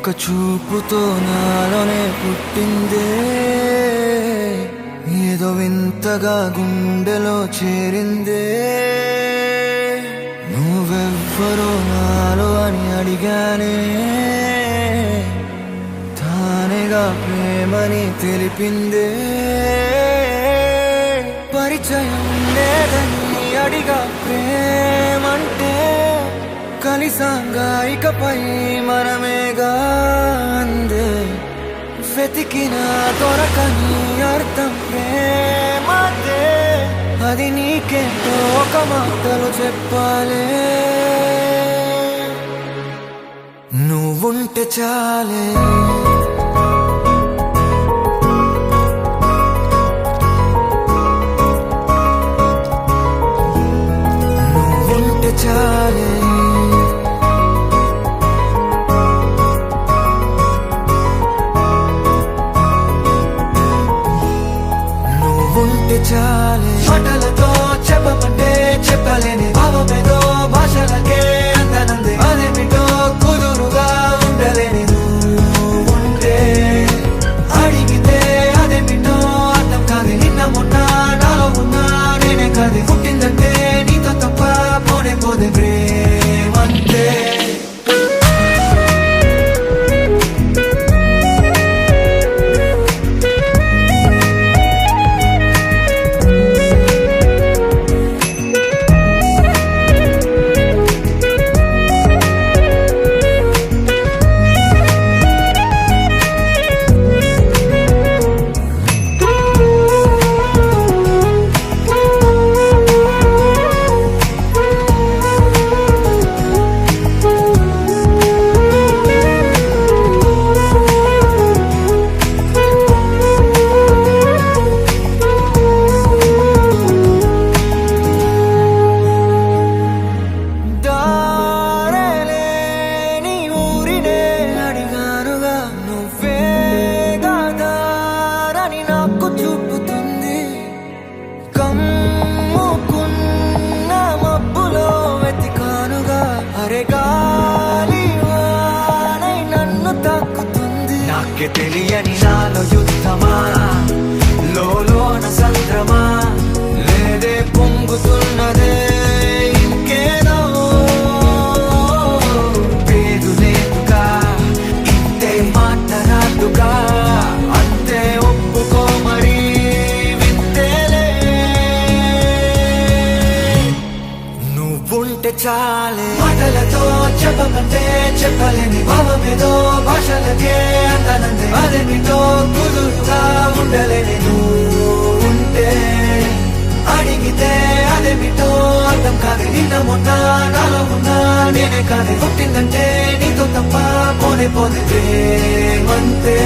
చూపుతో నాలోనే పుట్టిందే, ఏదో వింతగా గుండెలో చేరిందే. నువ్వెవ్వరో నాలో అని అడిగానే, తానేగా ప్రేమని తెలిపిందే. పరిచయం లేదని అడిగా ప్రేమంటే, కలిసాంగా ఇకపై మనమేగా అందే. వెతికినా దొరకని అర్థం ప్రేమదే, అది నీకేంటో ఒక మాటలు చెప్పాలే. నువ్వుంటే చాలే, నువ్వుంటే చాలే, నువ్వుంటే చాలే. మాటలతో చెప్పమంటే చెప్పలేని భావమేదో భాషలకే అందనందే. అదేమిటో కుదురుగా ఉండలేని నువ్వుంటే, అడిగితే అదేమిటో అర్థం కాదు. నిన్న మొన్న నాలో ఉన్నా నేనే కాదు. పుట్టిందంటే నీతో తప్ప పోనే పోదే ప్రేమంతే. నాకే తెలియని నాలో యుద్ధమా, లోన సంద్రమా, లేదే పొంగుతున్నదే ఇంకేదో. పేరు లేదుగా ఇంతే మాట్లాడుగా, అంతే ఒప్పుకో మరి వింతేలే. నువ్వుంటే చాలే, మాటలతో చెప్పమంటే చెప్పలేని భావమేదో భాషలకే అందనందే. అదేమిటో కుదురుగా ఉండలేని నువ్వుంటే, అడిగితే అదేమిటో అర్థం కాదు. నిన్న మొన్న నాలో ఉన్నా నేనే కాదు. పుట్టిందంటే నీతో తప్ప పోనే పోతే ప్రేమంతే.